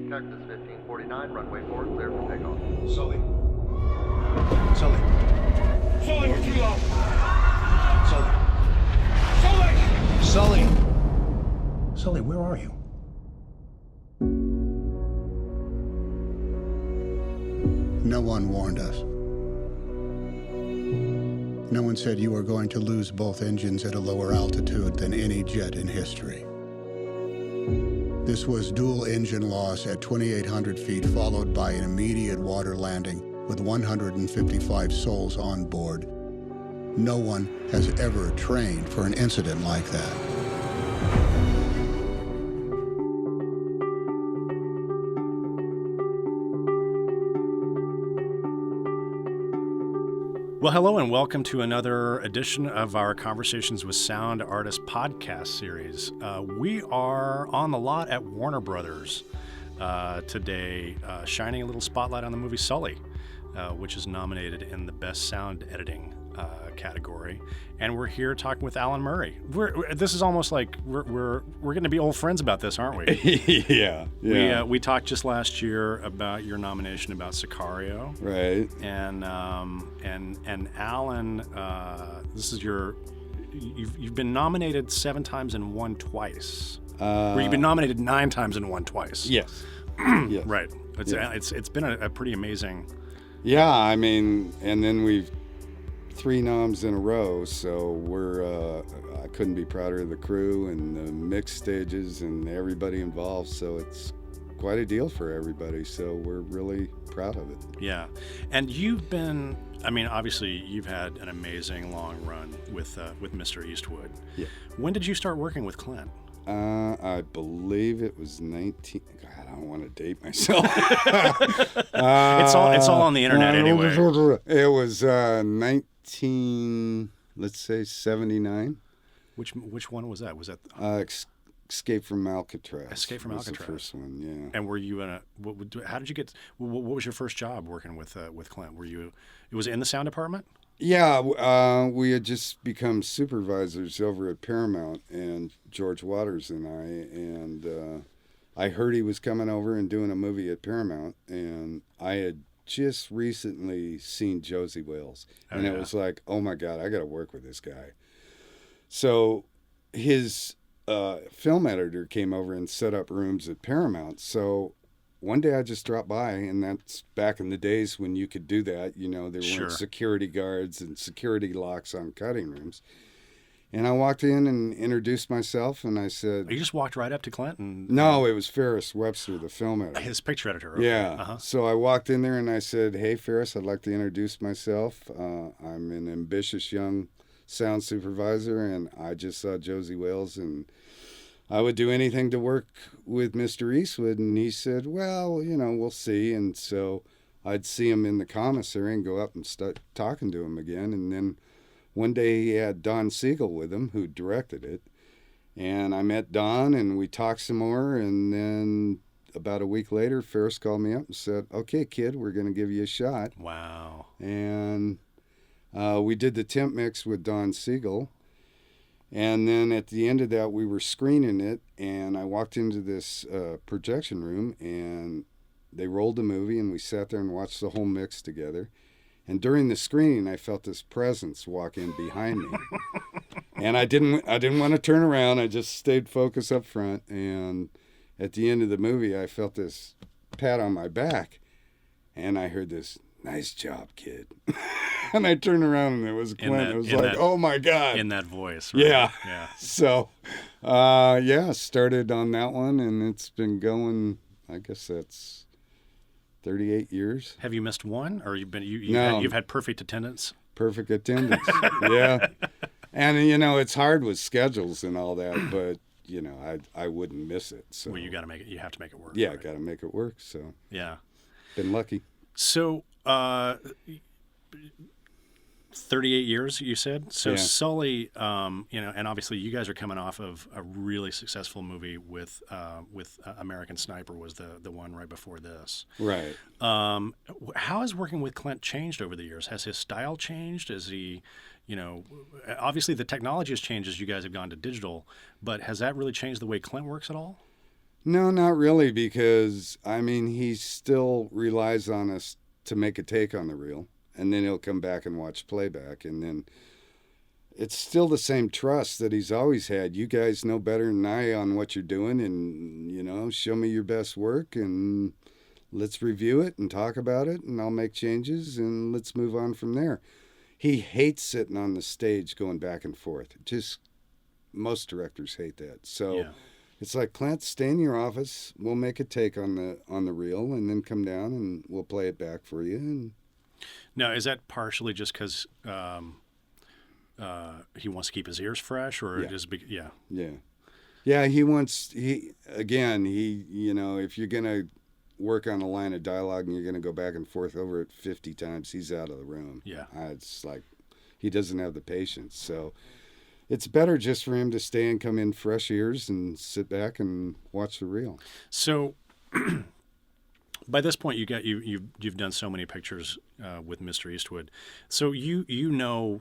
Texas 1549, runway 4, clear for takeoff. Sully. Sully. Sully, we're too low. Sully. Sully! Sully. Sully, where are you? No one warned us. No one said you were going to lose both engines at a lower altitude than any jet in history. This was dual engine loss at 2,800 feet, followed by an immediate water landing with 155 souls on board. No one has ever trained for an incident like that. Well, hello and welcome to another edition of our Conversations with Sound Artists podcast series. We are on the lot at Warner Brothers today, shining a little spotlight on the movie Sully, which is nominated in the Best Sound Editing category. And we're here talking with Alan Murray. This is almost like we're going to be old friends about this, aren't we? Yeah. We talked just last year about your nomination about Sicario, Right. And Alan, this is you've been nominated 7 times and won twice. Or you've been nominated 9 times and won twice. Yes. Yes. Right. It's been a pretty amazing. Yeah, I mean, and then we've 3 noms in a row, so I couldn't be prouder of the crew and the mix stages and everybody involved, so it's quite a deal for everybody, so we're really proud of it. Yeah. And you've been, I mean, obviously you've had an amazing long run with Mr. Eastwood. Yeah. When did you start working with Clint? I believe it was 19. God, I don't want to date myself. It's all on the internet anyway. It was 19, let's say 79. Which one was that? Was that Escape from Alcatraz? Escape from Alcatraz. The first one, yeah. And were you in a? How did you get? What was your first job working with Clint? Were you? It was in the sound department. Yeah, we had just become supervisors over at Paramount, and George Waters and I heard he was coming over and doing a movie at Paramount, and I had just recently seen Josie Wales, and It was like, oh my God, I got to work with this guy. So his film editor came over and set up rooms at Paramount. So one day I just dropped by, and that's back in the days when you could do that. You know, there weren't security guards and security locks on cutting rooms. And I walked in and introduced myself, and I said... You just walked right up to Clint? No, it was Ferris Webster, the film editor. His picture editor. Okay. Yeah. Uh-huh. So I walked in there and I said, hey, Ferris, I'd like to introduce myself. I'm an ambitious young sound supervisor, and I just saw Josie Wales, and I would do anything to work with Mr. Eastwood. And he said, well, you know, we'll see. And so I'd see him in the commissary and go up and start talking to him again. And then one day he had Don Siegel with him, who directed it. And I met Don, and we talked some more. And then about a week later, Ferris called me up and said, okay, kid, we're going to give you a shot. Wow. And we did the temp mix with Don Siegel. And then at the end of that, we were screening it, and I walked into this projection room, and they rolled the movie, and we sat there and watched the whole mix together. And during the screening, I felt this presence walk in behind me, and I didn't want to turn around. I just stayed focused up front. And at the end of the movie, I felt this pat on my back, and I heard this, nice job, kid. And I turned around, and it was Clint. It was like, oh, my God. In that voice. Right? Yeah. Yeah. So, started on that one, and it's been going, I guess that's 38 years. Have you missed one, or No. You've had perfect attendance? Perfect attendance. Yeah. And, you know, it's hard with schedules and all that, but, you know, I wouldn't miss it. So. Well, you got to make it. You have to make it work. Yeah, right? got to make it work. So. Yeah. Been lucky. So, 38 years, you said. So Yeah. Sully, and obviously you guys are coming off of a really successful movie with American Sniper was the one right before this. Right. How has working with Clint changed over the years? Has his style changed? Is he, obviously the technology has changed as you guys have gone to digital, but has that really changed the way Clint works at all? No, not really, because, I mean, he still relies on us to make a take on the reel, and then he'll come back and watch playback, and then it's still the same trust that he's always had. You guys know better than I on what you're doing, and, you know, show me your best work, and let's review it and talk about it, and I'll make changes, and let's move on from there. He hates sitting on the stage going back and forth. Just most directors hate that. So Yeah. it's like, Clint, stay in your office. We'll make a take on the reel, and then come down and we'll play it back for you. And Now, is that partially just because he wants to keep his ears fresh, or Yeah. just yeah? yeah, you know, if you're gonna work on a line of dialogue and you're gonna go back and forth over it 50 times, he's out of the room. Yeah. It's like he doesn't have the patience. So it's better just for him to stay and come in fresh ears and sit back and watch the reel. So, by this point, you've done so many pictures with Mr. Eastwood. So you know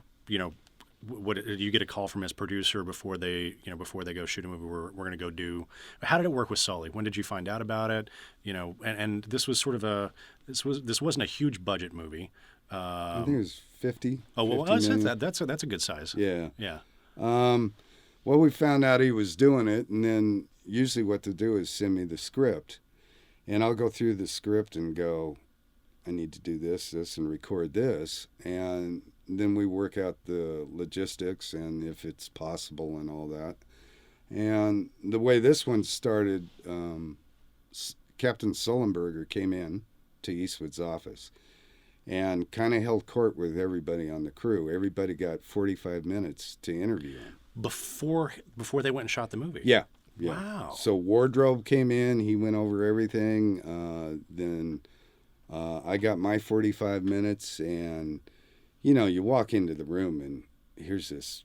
what you get a call from his producer before they go shoot a movie. We're going to go do. How did it work with Sully? When did you find out about it? You know, and this was sort of this wasn't a huge budget movie. I think it was 50. Oh well, 50 million. that's a good size. Yeah. Yeah. Well, we found out he was doing it, and then usually what to do is send me the script, and I'll go through the script and go, I need to do this, and record this, and then we work out the logistics and if it's possible and all that. And the way this one started, Captain Sullenberger came in to Eastwood's office and kind of held court with everybody on the crew. Everybody got 45 minutes to interview him. Before they went and shot the movie? Yeah. Wow. So wardrobe came in, he went over everything. Then I got my 45 minutes, and, you know, you walk into the room and here's this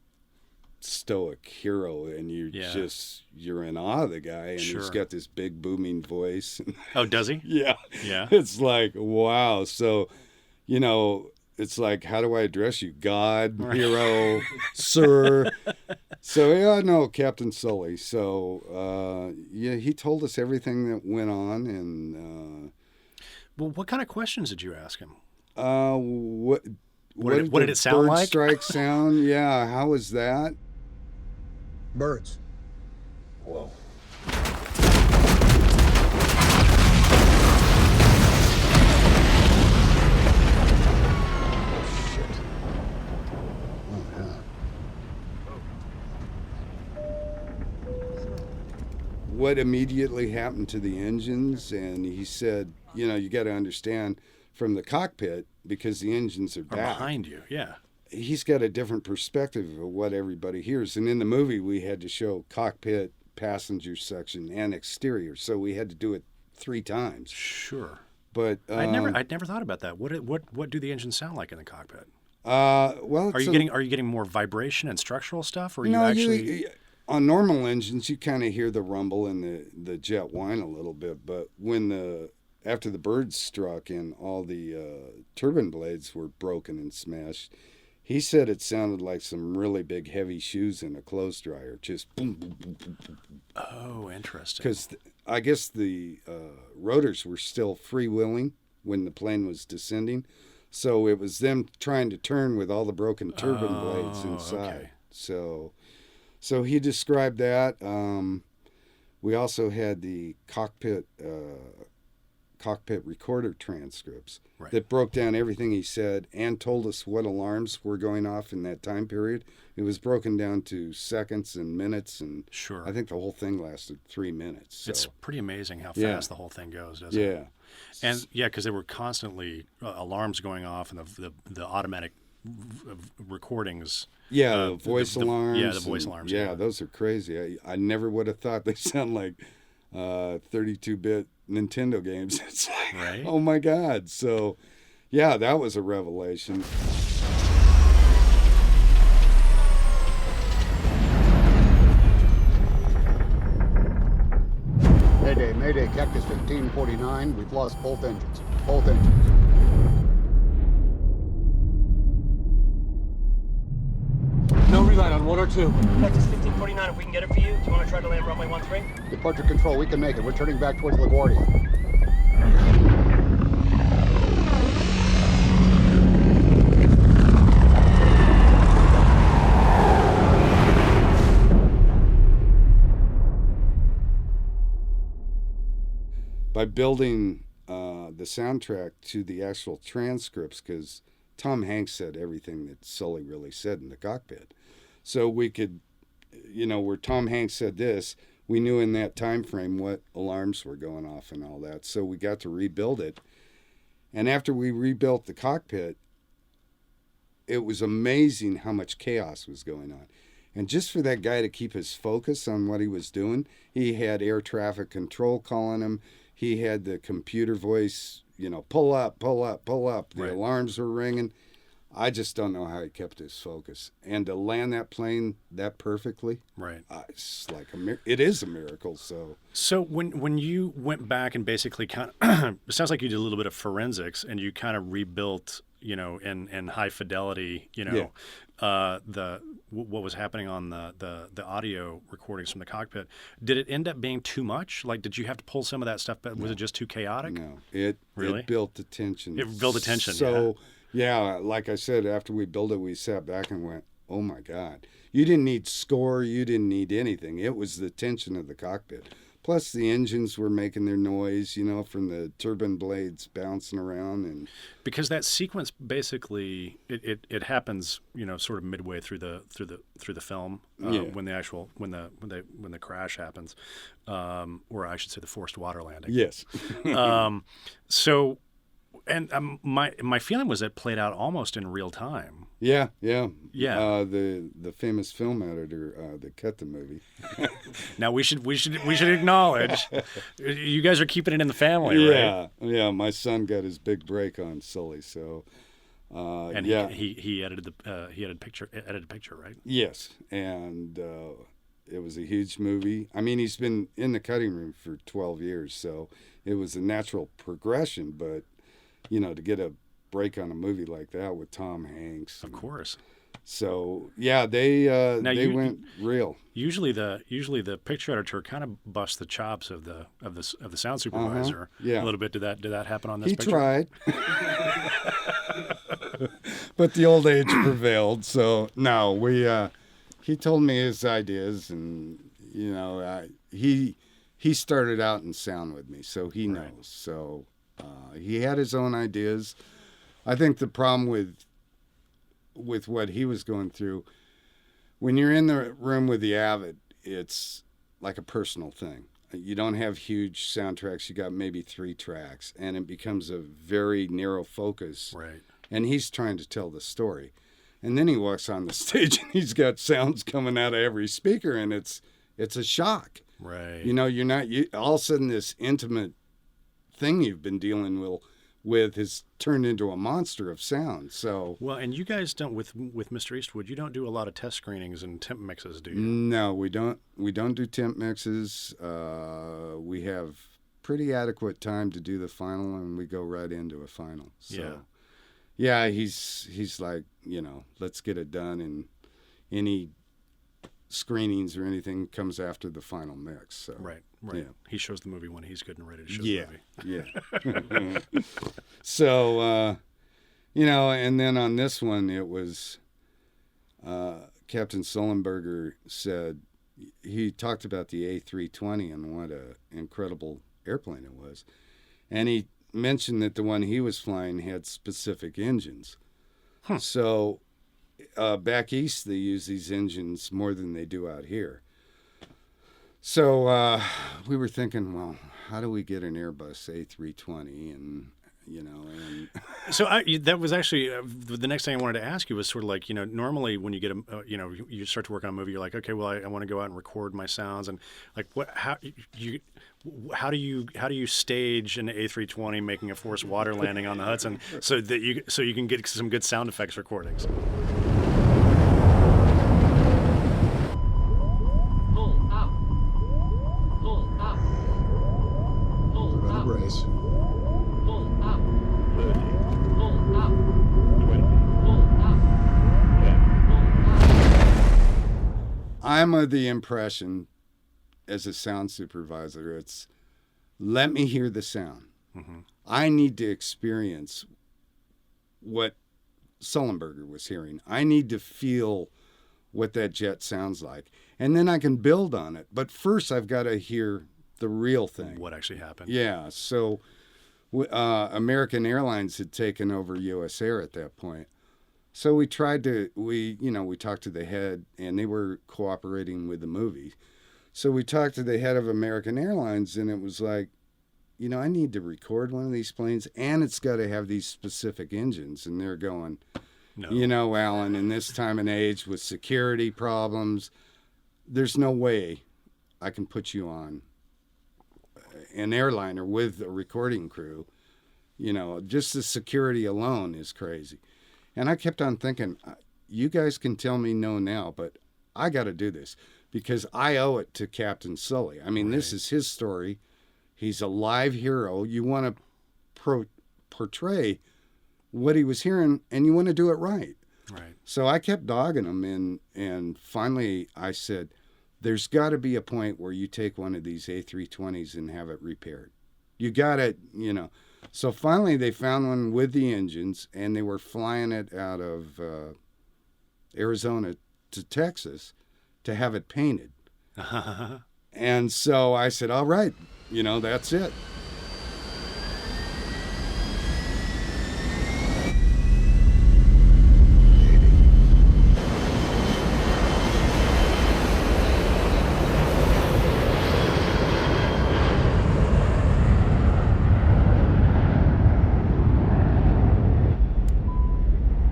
stoic hero, and you're in awe of the guy, and Sure. he's got this big booming voice. Oh, does he? Yeah. Yeah. It's like, wow. So, you know, it's like, how do I address you? God, hero, sir. So, yeah, no, Captain Sully. So, yeah, he told us everything that went on. And Well, what kind of questions did you ask him? what What did the it sound bird like? strike sound? Yeah, how was that? Birds. Whoa. What immediately happened to the engines? And he said, you know, you got to understand from the cockpit, because the engines are Or back. behind you? Yeah. He's got a different perspective of what everybody hears. And in the movie, we had to show cockpit, passenger section, and exterior. So we had to do it 3 times. Sure. But I'd never thought about that. What do the engines sound like in the cockpit? well, Are you getting more vibration and structural stuff, or are you no, actually? on normal engines, you kind of hear the rumble and the jet whine a little bit. But after the birds struck and all the turbine blades were broken and smashed, he said it sounded like some really big heavy shoes in a clothes dryer, just boom, boom, boom, boom, boom. Oh, interesting. Because I guess the rotors were still freewheeling when the plane was descending. So it was them trying to turn with all the broken turbine blades inside. Okay. So he described that. We also had the cockpit recorder transcripts that broke down everything he said and told us what alarms were going off in that time period. It was broken down to seconds and minutes, and Sure. I think the whole thing lasted 3 minutes. So. It's pretty amazing how Yeah. fast the whole thing goes, doesn't it? Yeah. And yeah, because there were constantly alarms going off, and the automatic recordings. Yeah, the voice alarms. Yeah, the voice alarms. Yeah, those are crazy. I never would have thought they sound like 32-bit Nintendo games. It's like, Right. oh my God. So, yeah, that was a revelation. Mayday, Mayday, Cactus 1549. We've lost both engines. Both engines. No relight on 1 or 2. Cactus 1549. 49, if we can get it for you, do you want to try to land runway 13? Departure control, we can make it. We're turning back towards LaGuardia. By building the soundtrack to the actual transcripts, because Tom Hanks said everything that Sully really said in the cockpit. So we could, where Tom Hanks said this, we knew in that time frame what alarms were going off and all that. So we got to rebuild it. And after we rebuilt the cockpit, it was amazing how much chaos was going on. And just for that guy to keep his focus on what he was doing, he had air traffic control calling him. He had the computer voice, pull up, pull up, pull up. The alarms were ringing. I just don't know how he kept his focus. And to land that plane that perfectly, it's like it is a miracle. So when you went back and basically kind of, it sounds like you did a little bit of forensics and you kind of rebuilt, in high fidelity, what was happening on the audio recordings from the cockpit. Did it end up being too much? Like, did you have to pull some of that stuff? But was it just too chaotic? No, it built the tension. It built the tension. So yeah, like I said, after we built it, we sat back and went, "Oh my God!" You didn't need score. You didn't need anything. It was the tension of the cockpit. Plus, the engines were making their noise, from the turbine blades bouncing around, and because that sequence basically it happens, sort of midway through the film when the crash happens, or I should say the forced water landing. Yes. So, and my feeling was it played out almost in real time. Yeah. The famous film editor that cut the movie. Now we should acknowledge you guys are keeping it in the family, right? Yeah. My son got his big break on Sully, so. And he edited edited picture, right? Yes, and it was a huge movie. I mean, he's been in the cutting room for 12 years, so it was a natural progression. But to get a break on a movie like that with Tom Hanks. Of course. So they went real. Usually the picture editor kind of busts the chops of the sound supervisor a little bit. Did that happen on this he picture? He tried. But the old age prevailed. So no, he told me his ideas, and he started out in sound with me, so he knows. So he had his own ideas. I think the problem with what he was going through, when you're in the room with the avid, it's like a personal thing. You don't have huge soundtracks. You got maybe 3 tracks, and it becomes a very narrow focus. Right. And he's trying to tell the story. And then he walks on the stage, and he's got sounds coming out of every speaker, and it's a shock. Right. You're not all of a sudden this intimate thing you've been dealing with has turned into a monster of sound. So well, and you guys don't with Mr. Eastwood, you don't do a lot of test screenings and temp mixes, do you? No, we don't do temp mixes. We have pretty adequate time to do the final, and we go right into a final. So yeah, he's like, let's get it done, and any screenings or anything comes after the final mix. So right. Yeah. He shows the movie when he's good and ready to show the movie. Yeah. So, and then on this one, it was Captain Sullenberger said, he talked about the A320 and what an incredible airplane it was. And he mentioned that the one he was flying had specific engines. Huh. So back east, they use these engines more than they do out here. So we were thinking, well, how do we get an Airbus A320? And So that was actually the next thing I wanted to ask you was sort of like, normally when you get you start to work on a movie, you're like, okay, well, I want to go out and record my sounds, and like how do you stage an A320 making a forced water landing on the Hudson so you can get some good sound effects recordings? I'm of the impression, as a sound supervisor, it's let me hear the sound. Mm-hmm. I need to experience what Sullenberger was hearing. I need to feel what that jet sounds like. And then I can build on it. But first, I've got to hear the real thing. What actually happened. Yeah. So American Airlines had taken over U.S. Air at that point. So we talked to the head, and they were cooperating with the movie. So we talked to the head of American Airlines, and it was like, I need to record one of these planes, and it's got to have these specific engines. And they're going, no. Alan, in this time and age with security problems, there's no way I can put you on an airliner with a recording crew. Just the security alone is crazy. And I kept on thinking, you guys can tell me no now, but I got to do this because I owe it to Captain Sully. I mean, This is his story. He's a live hero. You want to portray what he was hearing, and you want to do it right. Right. So I kept dogging him, and finally I said, there's got to be a point where you take one of these A320s and have it repaired. You got to, So finally they found one with the engines, and they were flying it out of Arizona to Texas to have it painted. And so I said, all right, that's it.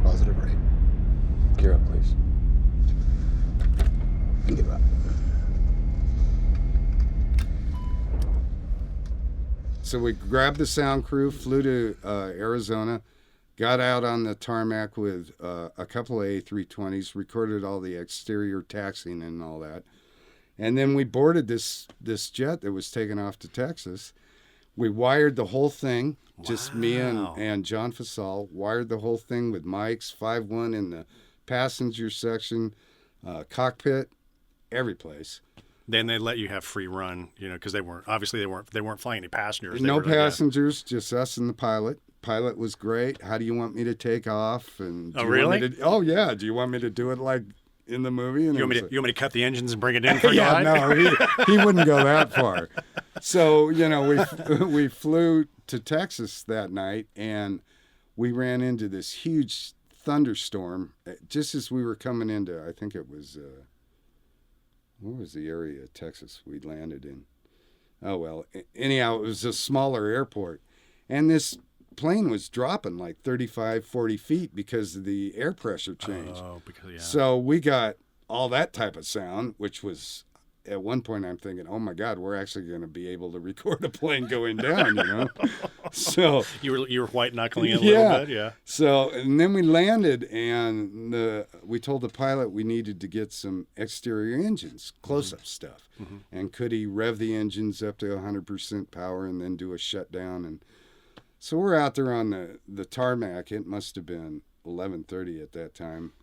Positive rate. Gear up, please. And give up. So we grabbed the sound crew, flew to Arizona, got out on the tarmac with a couple of A320s, recorded all the exterior taxiing and all that. And then we boarded this jet that was taken off to Texas. We wired the whole thing, just me and John Fasal, wired the whole thing with mics, 5.1 in the passenger section, cockpit, every place. Then they let you have free run, because they weren't flying any passengers. No passengers, just us and the pilot. Pilot was great. How do you want me to take off? And really? Oh yeah. Do you want me to do it like in the movie? And you want me to cut the engines and bring it in for yeah, you? No, he wouldn't go that far. So we flew to Texas that night, and we ran into this huge thunderstorm just as we were coming into. I think it was. What was the area of Texas we landed in? Oh, well, anyhow, it was a smaller airport. And this plane was dropping like 35, 40 feet because the air pressure changed. Oh, yeah. So we got all that type of sound, which was, at one point I'm thinking, oh my God, we're actually going to be able to record a plane going down, So you were white knuckling it a little bit, yeah. So, and then we landed, and we told the pilot we needed to get some exterior engines, close-up stuff. Mm-hmm. And could he rev the engines up to 100% power and then do a shutdown? And so we're out there on the tarmac. It must have been 11:30 at that time.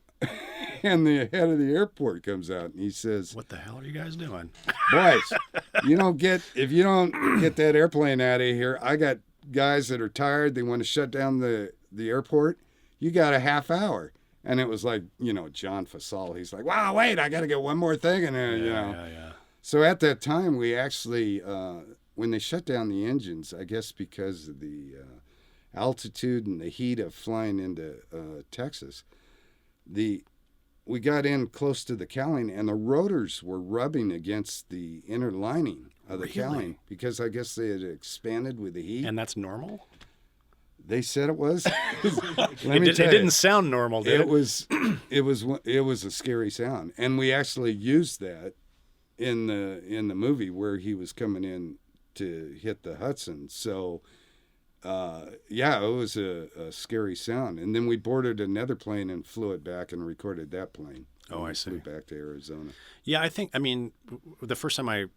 And the head of the airport comes out and he says, "What the hell are you guys doing, boys? If you don't get that airplane out of here, I got guys that are tired. They want to shut down the airport. You got a half hour." And it was like, John Fasal. He's like, "Wow, wait, I got to get one more thing." And Yeah. So at that time, we actually, when they shut down the engines, I guess because of the altitude and the heat of flying into Texas, we got in close to the cowling, and the rotors were rubbing against the inner lining of the cowling because I guess they had expanded with the heat. And that's normal? They said it was. It didn't sound normal, did it? It was a scary sound, and we actually used that in the movie where he was coming in to hit the Hudson. So. It was a scary sound. And then we boarded another plane and flew it back and recorded that plane. Oh, I see. Flew back to Arizona. Yeah, the first time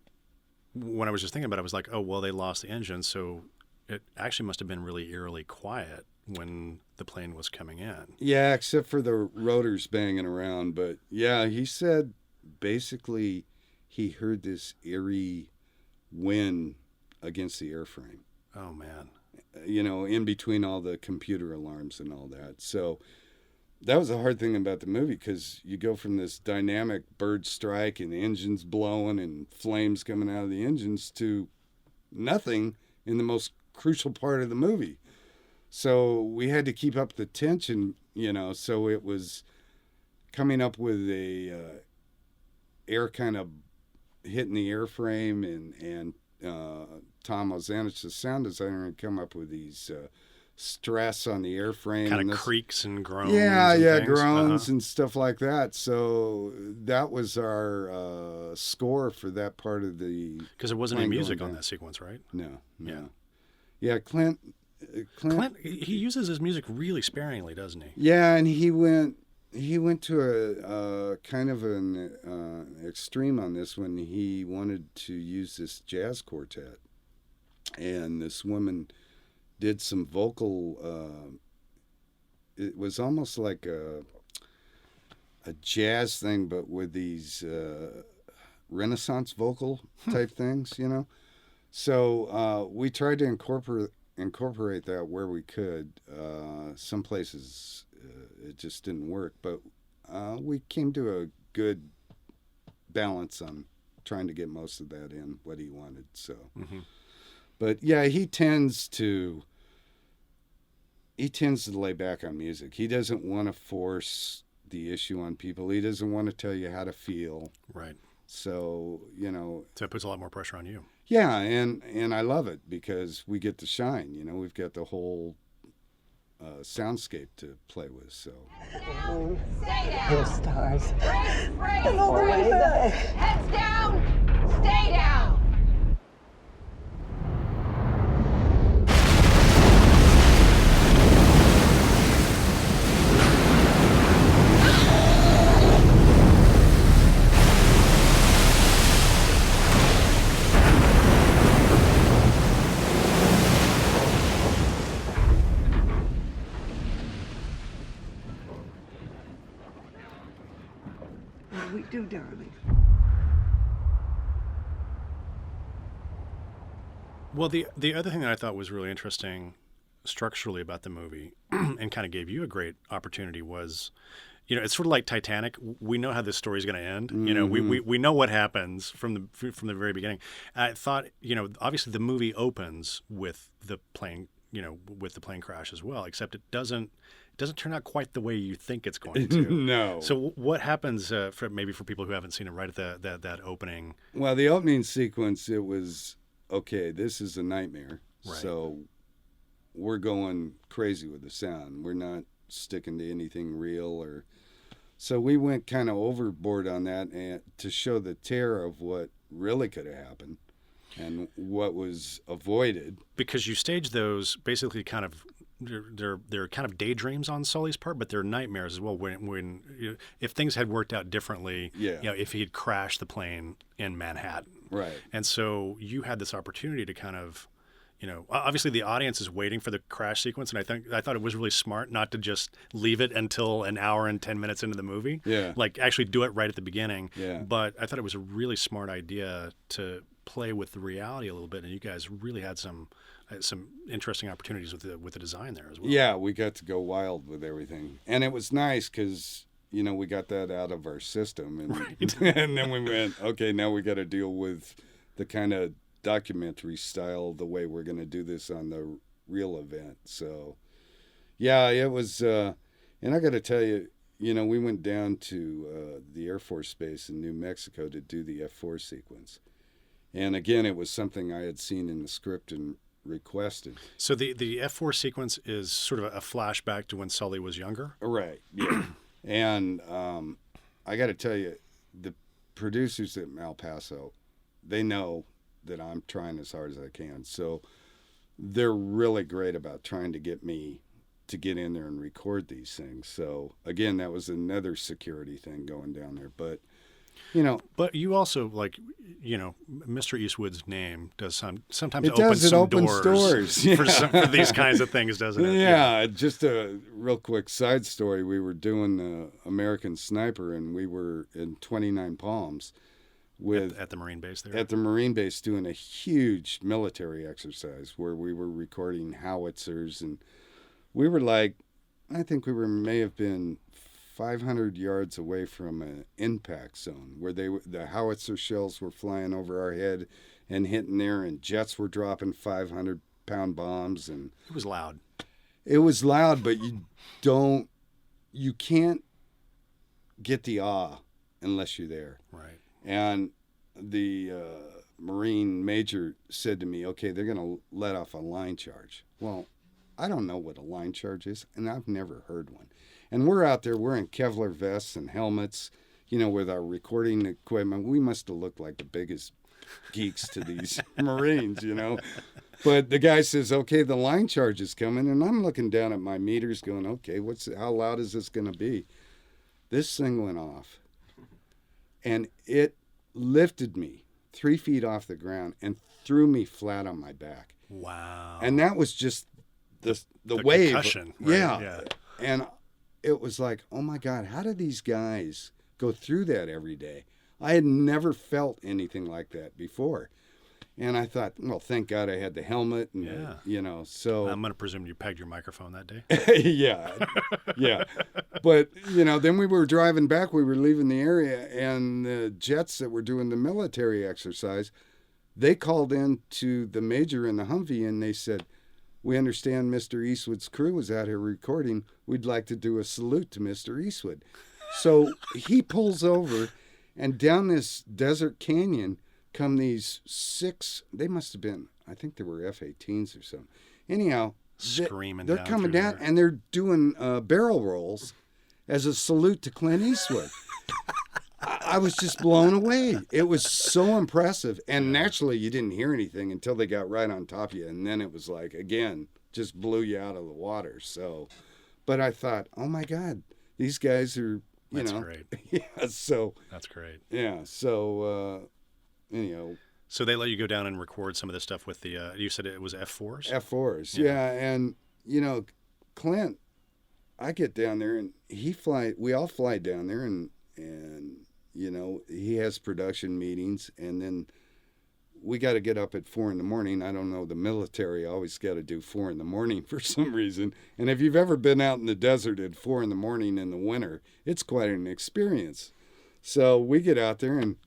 when I was just thinking about it, I was like, oh, well, they lost the engine. So it actually must have been really eerily quiet when the plane was coming in. Yeah, except for the rotors banging around. But yeah, he said basically he heard this eerie wind against the airframe. Oh, man. In between all the computer alarms and all that. So that was the hard thing about the movie, because you go from this dynamic bird strike and engines blowing and flames coming out of the engines to nothing in the most crucial part of the movie. So we had to keep up the tension, so it was coming up with a air kind of hitting the airframe, and Tom Ozanich, the sound designer, had come up with these stress on the airframe. Kind of creaks and groans. Yeah, and things. groans and stuff like that. So that was our score for that part of the... Because there wasn't any music on that sequence, right? No. Yeah, Clint, he uses his music really sparingly, doesn't he? Yeah, and he went to a kind of an extreme on this when he wanted to use this jazz quartet. And this woman did some vocal, it was almost like a jazz thing, but with these Renaissance vocal type things, So we tried to incorporate that where we could. Some places it just didn't work, but we came to a good balance on trying to get most of that in, what he wanted. So, But yeah, he tends to lay back on music. He doesn't want to force the issue on people. He doesn't want to tell you how to feel. Right. So, So it puts a lot more pressure on you. Yeah, and I love it because we get to shine. We've got the whole soundscape to play with. So. Stay down. Little stars. Brace. Heads down. Stay down. We do, darling. Well, the other thing that I thought was really interesting structurally about the movie and kind of gave you a great opportunity was, it's sort of like Titanic. We know how this story is going to end. We know what happens from the very beginning. And I thought, obviously the movie opens with the plane, with the plane crash as well, except it doesn't turn out quite the way you think it's going to. No. So what happens for people who haven't seen it right at that opening? Well, the opening sequence, it was, okay, this is a nightmare. Right. So we're going crazy with the sound. We're not sticking to anything real. So we went kind of overboard on that, and to show the terror of what really could have happened and what was avoided. Because you stage those basically kind of, they're kind of daydreams on Sully's part, but they're nightmares as well. When if things had worked out differently, if he had crashed the plane in Manhattan, right? And so you had this opportunity to kind of, obviously the audience is waiting for the crash sequence, and I thought it was really smart not to just leave it until an hour and 10 minutes into the movie. Yeah, like actually do it right at the beginning. Yeah, but I thought it was a really smart idea to play with the reality a little bit, and you guys really had some interesting opportunities with the design there as well. Yeah, we got to go wild with everything, and it was nice because we got that out of our system, and right. And then we went, okay, now we got to deal with the kind of documentary style, the way we're going to do this on the real event. So, yeah, it was, and I got to tell you, we went down to the Air Force Base in New Mexico to do the F4 sequence, and again, it was something I had seen in the script and requested. So the F4 sequence is sort of a flashback to when Sully was younger? Right, yeah. And I got to tell you, the producers at El Paso, they know that I'm trying as hard as I can. So they're really great about trying to get me to get in there and record these things. So again, that was another security thing going down there. But But you also, like, Mr. Eastwood's name does sometimes it open does. It some opens doors for these kinds of things, doesn't it? Yeah, just a real quick side story. We were doing American Sniper, and we were in 29 Palms at the Marine base there. At the Marine base, doing a huge military exercise where we were recording howitzers, and we were like, I think may have been 500 yards away from an impact zone where the howitzer shells were flying over our head and hitting there, and jets were dropping 500-pound bombs, and it was loud. It was loud, but you can't get the awe unless you're there. Right. And the Marine major said to me, "Okay, they're going to let off a line charge." Well, I don't know what a line charge is, and I've never heard one. And we're out there, we're in Kevlar vests and helmets, with our recording equipment. We must have looked like the biggest geeks to these Marines, But the guy says, "Okay, the line charge is coming." And I'm looking down at my meters going, "Okay, how loud is this going to be?" This thing went off. And it lifted me 3 feet off the ground and threw me flat on my back. Wow. And that was just the wave. Concussion. Right? Yeah. And it was like, oh my God, how do these guys go through that every day? I had never felt anything like that before. And I thought, well, thank God I had the helmet. And, so. I'm going to presume you pegged your microphone that day. Yeah. But, then we were driving back. We were leaving the area. And the jets that were doing the military exercise, they called in to the major in the Humvee and they said, "We understand Mr. Eastwood's crew is out here recording. We'd like to do a salute to Mr. Eastwood." So he pulls over, and down this desert canyon come these 6, they must have been, I think they were F-18s or something. Anyhow, screaming they're coming down, and they're doing barrel rolls as a salute to Clint Eastwood. I was just blown away. It was so impressive. And naturally, you didn't hear anything until they got right on top of you. And then it was like, again, just blew you out of the water. So, but I thought, oh my God, these guys are, That's great. Yeah. So. That's great. Yeah. So, So they let you go down and record some of this stuff with the, you said it was F4s? F4s. Yeah. And, Clint, I get down there and we all fly down there and he has production meetings, and then we got to get up at 4 a.m. I don't know, the military always got to do 4 a.m. for some reason. And if you've ever been out in the desert at 4 a.m. in the winter, it's quite an experience. So we get out there and,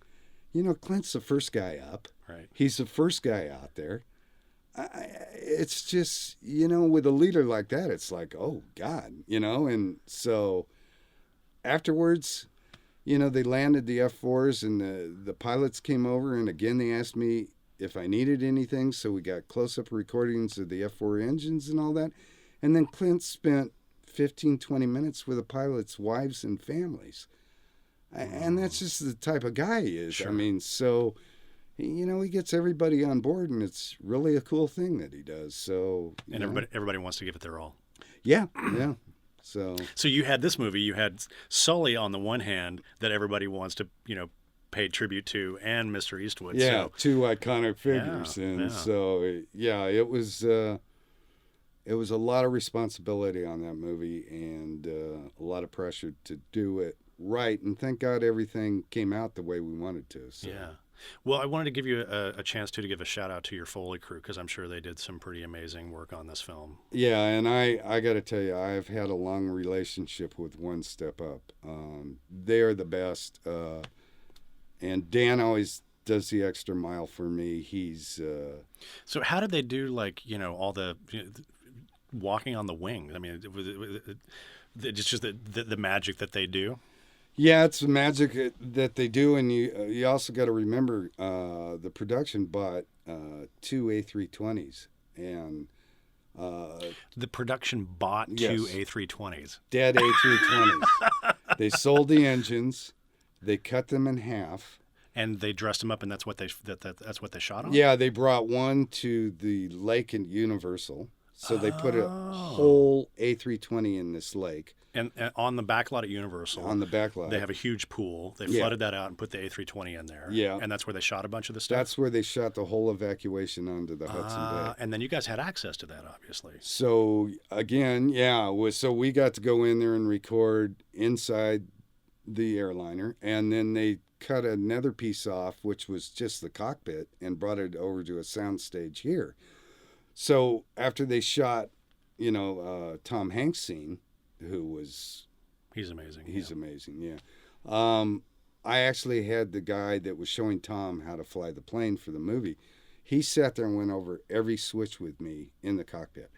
Clint's the first guy up. Right. He's the first guy out there. It's just, with a leader like that, it's like, oh God, and so afterwards, they landed the F4s and the pilots came over, and again, they asked me if I needed anything. So we got close-up recordings of the F4 engines and all that. And then Clint spent 15, 20 minutes with the pilots' wives and families. And that's just the type of guy he is. Sure. I mean, so, he gets everybody on board, and it's really a cool thing that he does. So, and everybody wants to give it their all. Yeah, yeah. So you had this movie, you had Sully on the one hand that everybody wants to, pay tribute to, and Mr. Eastwood. Yeah, so, 2 iconic figures. So, it was a lot of responsibility on that movie and a lot of pressure to do it right. And thank God everything came out the way we wanted to. So. Yeah. Well, I wanted to give you a chance to give a shout out to your Foley crew, because I'm sure they did some pretty amazing work on this film. Yeah, and I got to tell you, I've had a long relationship with One Step Up. They are the best, and Dan always does the extra mile for me. He's So how did they do all the walking on the wing? I mean, it's just the magic that they do. Yeah, it's the magic that they do, and you also got to remember the production bought 2 A320s, and the production bought 2 A320s. Dead A320s. They sold the engines, they cut them in half, and they dressed them up, and that's what they shot on. Yeah, they brought one to the lake in Universal. So they put a whole A320 in this lake. And on the back lot at Universal. On the back lot. They have a huge pool. They flooded that out and put the A320 in there. Yeah. And that's where they shot a bunch of the stuff? That's where they shot the whole evacuation onto the Hudson Bay. And then you guys had access to that, obviously. So, again, so we got to go in there and record inside the airliner. And then they cut another piece off, which was just the cockpit, and brought it over to a soundstage here. So after they shot, Tom Hanks' scene, who was... He's amazing. He's amazing, yeah. I actually had the guy that was showing Tom how to fly the plane for the movie. He sat there and went over every switch with me in the cockpit.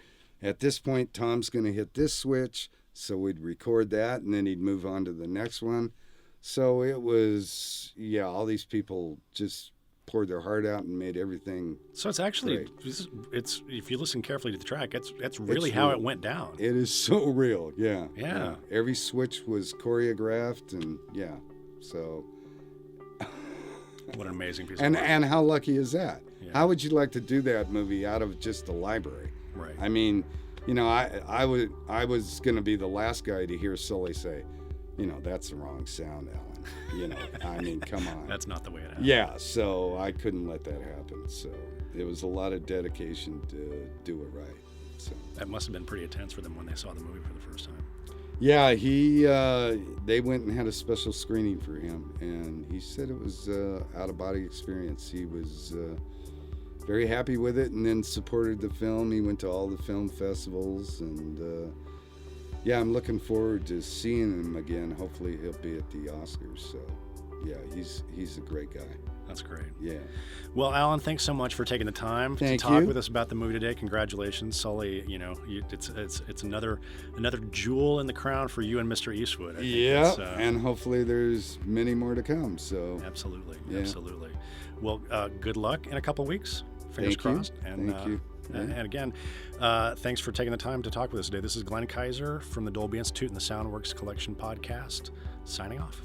At this point, Tom's going to hit this switch, so we'd record that, and then he'd move on to the next one. So it was, all these people just poured their heart out and made everything. So it's actually, great. it's if you listen carefully to the track, that's really how it went down. It is so real, yeah. Yeah. Every switch was choreographed, and so. What an amazing piece of work. And how lucky is that? Yeah. How would you like to do that movie out of just the library? Right. I mean, I was going to be the last guy to hear Sully say, that's the wrong sound, Alan. I mean, come on. That's not the way it happened. Yeah, so I couldn't let that happen. So it was a lot of dedication to do it right. So that must have been pretty intense for them when they saw the movie for the first time. Yeah, they went and had a special screening for him, and he said it was out-of-body experience. He was very happy with it, and then supported the film. He went to all the film festivals, and I'm looking forward to seeing him again. Hopefully he'll be at the Oscars. So, he's a great guy. That's great. Yeah. Well, Alan, thanks so much for taking the time to talk with us about the movie today. Congratulations, Sully. It's another jewel in the crown for you and Mr. Eastwood. I think and hopefully there's many more to come. So absolutely. Well, good luck in a couple weeks. Fingers crossed. And, Thank you. And again, thanks for taking the time to talk with us today. This is Glenn Kaiser from the Dolby Institute and the SoundWorks Collection podcast, signing off.